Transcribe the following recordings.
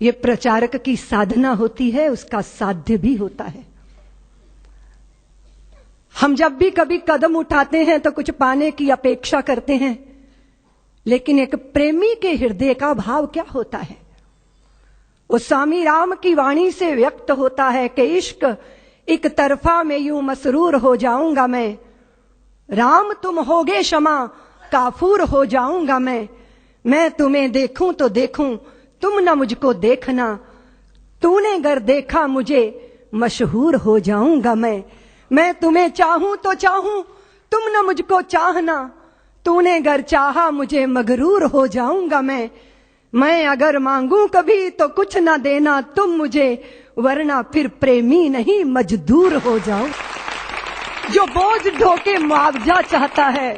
ये प्रचारक की साधना होती है, उसका साध्य भी होता है। हम जब भी कभी कदम उठाते हैं तो कुछ पाने की अपेक्षा करते हैं, लेकिन एक प्रेमी के हृदय का भाव क्या होता है? वो स्वामी राम की वाणी से व्यक्त होता है कि इश्क एक तरफा में यूं मसरूर हो जाऊंगा मैं, राम तुम होगे क्षमा काफूर हो जाऊंगा मैं तुम्हें देखूं तो देखूं तुम न मुझको देखना, तूने गर देखा मुझे मशहूर हो जाऊंगा मैं तुम्हें चाहूं तो चाहूं तुम न मुझको चाहना, तूने गर चाहा मुझे मगरूर हो जाऊंगा मैं अगर मांगू कभी तो कुछ ना देना तुम मुझे, वरना फिर प्रेमी नहीं मजदूर हो जाऊं। जो बोझ ढोके मुआवजा चाहता है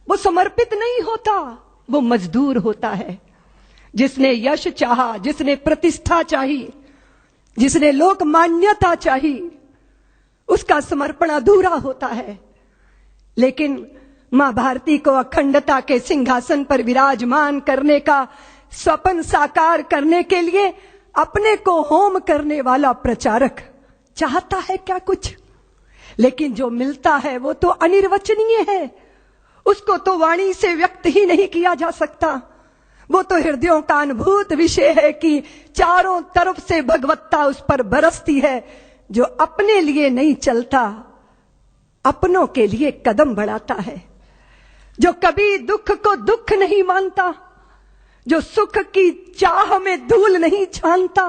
वो समर्पित नहीं होता, वो मजदूर होता है। जिसने यश चाहा, जिसने प्रतिष्ठा चाहिए, जिसने लोक मान्यता चाहिए, उसका समर्पण अधूरा होता है। लेकिन मां भारती को अखंडता के सिंहासन पर विराजमान करने का स्वप्न साकार करने के लिए अपने को होम करने वाला प्रचारक चाहता है क्या कुछ? लेकिन जो मिलता है वो तो अनिर्वचनीय है, उसको तो वाणी से व्यक्त ही नहीं किया जा सकता। वो तो हृदयों का अनुभूत विषय है कि चारों तरफ से भगवत्ता उस पर बरसती है। जो अपने लिए नहीं चलता, अपनों के लिए कदम बढ़ाता है, जो कभी दुख को दुख नहीं मानता, जो सुख की चाह में धूल नहीं छानता,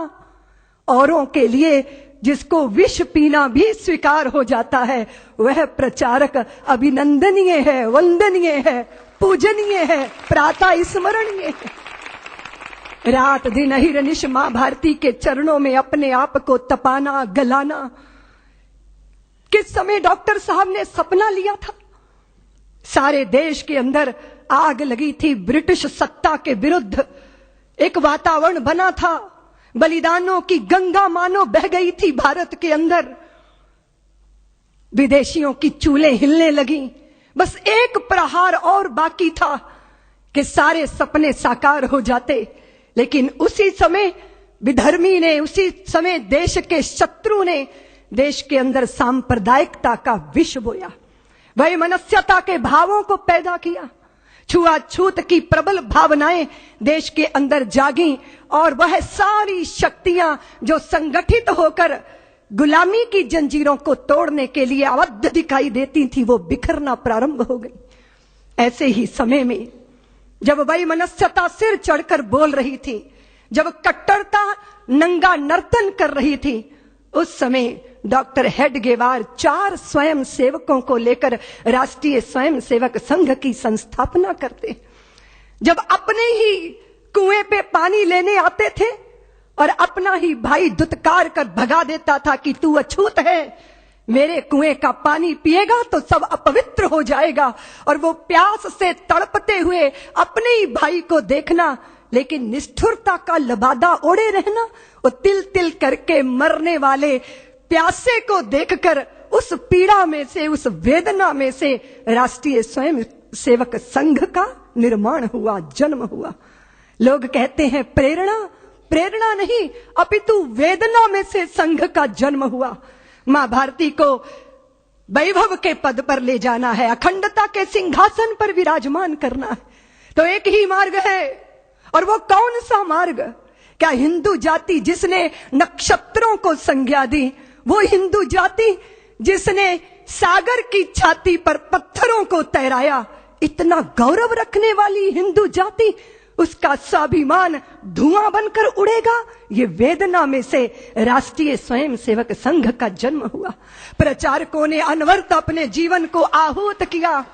औरों के लिए जिसको विष पीना भी स्वीकार हो जाता है, वह प्रचारक अभिनंदनीय है, वंदनीय है, पूजनीय है, प्रातः स्मरणीय है। रात दिन अहिर्निश मां भारती के चरणों में अपने आप को तपाना, गलाना। किस समय डॉक्टर साहब ने सपना लिया था? सारे देश के अंदर आग लगी थी, ब्रिटिश सत्ता के विरुद्ध एक वातावरण बना था, बलिदानों की गंगा मानो बह गई थी भारत के अंदर, विदेशियों की चूल्हे हिलने लगी। बस एक प्रहार और बाकी था कि सारे सपने साकार हो जाते। लेकिन उसी समय विधर्मी ने, उसी समय देश के शत्रु ने देश के अंदर सांप्रदायिकता का विष बोया, वैमनस्यता के भावों को पैदा किया, छुआछूत की प्रबल भावनाएं देश के अंदर जागी, और वह सारी शक्तियां जो संगठित होकर गुलामी की जंजीरों को तोड़ने के लिए अवध दिखाई देती थी, वो बिखरना प्रारंभ हो गई। ऐसे ही समय में जब वैमनस्यता सिर चढ़कर बोल रही थी, जब कट्टरता नंगा नर्तन कर रही थी, उस समय डॉक्टर हेडगेवार 4 स्वयं सेवकों को लेकर राष्ट्रीय स्वयं सेवक संघ की संस्थापना करते। जब अपने ही कुएं पे पानी लेने आते थे और अपना ही भाई दुत्कार कर भगा देता था कि तू अछूत है, मेरे कुएं का पानी पिएगा तो सब अपवित्र हो जाएगा, और वो प्यास से तड़पते हुए अपने ही भाई को देखना, लेकिन निष्ठुरता का लबादा ओढ़े रहना, वो तिल तिल करके मरने वाले प्यासे को देखकर उस पीड़ा में से, उस वेदना में से राष्ट्रीय स्वयं सेवक संघ का निर्माण हुआ, जन्म हुआ। लोग कहते हैं प्रेरणा, प्रेरणा नहीं अपितु वेदना में से संघ का जन्म हुआ। मां भारती को वैभव के पद पर ले जाना है, अखंडता के सिंहासन पर विराजमान करना है, तो एक ही मार्ग है। और वो कौन सा मार्ग? क्या हिंदू जाति जिसने नक्षत्रों को संज्ञा दी, वो हिंदू जाति जिसने सागर की छाती पर पत्थरों को तैराया, इतना गौरव रखने वाली हिंदू जाति, उसका स्वाभिमान धुआं बनकर उड़ेगा? ये वेदना में से राष्ट्रीय स्वयं सेवक संघ का जन्म हुआ। प्रचारकों ने अनवरत अपने जीवन को आहूत किया।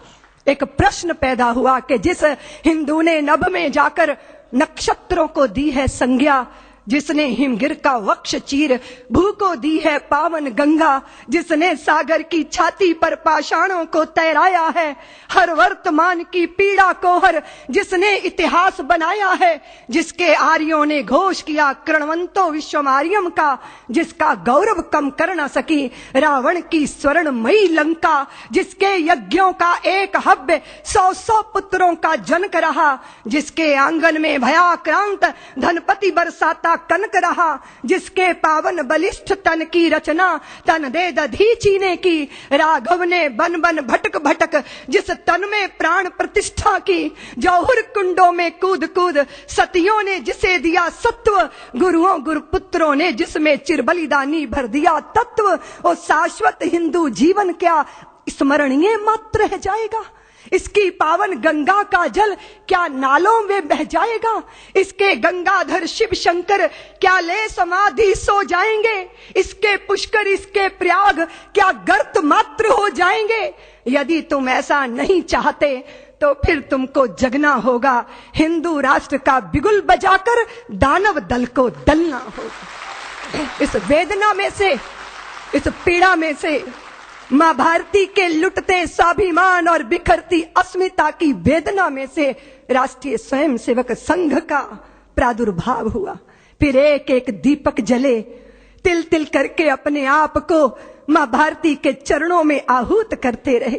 एक प्रश्न पैदा हुआ कि जिस हिंदू ने नभ में जाकर नक्षत्रों को दी है संज्ञा, जिसने हिमगिर का वक्ष चीर भू को दी है पावन गंगा, जिसने सागर की छाती पर पाषाणों को तैराया है, हर वर्तमान की पीड़ा को हर जिसने इतिहास बनाया है, जिसके आर्यों ने घोष किया कृणवंतो विश्वमार्यम का, जिसका गौरव कम कर न सकी रावण की स्वर्णमयी लंका, जिसके यज्ञों का एक हव्य 100 पुत्रों का जनक रहा, जिसके आंगन में भयाक्रांत धनपति बरसाता सदा कनक रहा, जिसके पावन बलिष्ठ तन की रचना तन दे दधीची ने की। राघव ने बन बन भटक भटक जिस तन में प्राण प्रतिष्ठा की। जौहर कुंडों में कूद कूद सतियों ने जिसे दिया सत्व, गुरुओं गुरुपुत्रों ने जिसमें चिरबलिदानी भर दिया तत्व। और शाश्वत हिंदू जीवन क्या स्मरणीय मात्र रह जाएगा? इसकी पावन गंगा का जल क्या नालों में बह जाएगा? इसके गंगाधर शिव शंकर क्या ले समाधि सो जाएंगे? इसके पुष्कर इसके प्रयाग क्या गर्त मात्र हो जाएंगे? यदि तुम ऐसा नहीं चाहते तो फिर तुमको जगना होगा, हिंदू राष्ट्र का बिगुल बजाकर दानव दल को दलना होगा। इस वेदना में से, इस पीड़ा में से मां भारती के लुटते स्वाभिमान और बिखरती अस्मिता की वेदना में से राष्ट्रीय स्वयंसेवक संघ का प्रादुर्भाव हुआ। फिर एक एक दीपक जले, तिल तिल करके अपने आप को मां भारती के चरणों में आहूत करते रहे।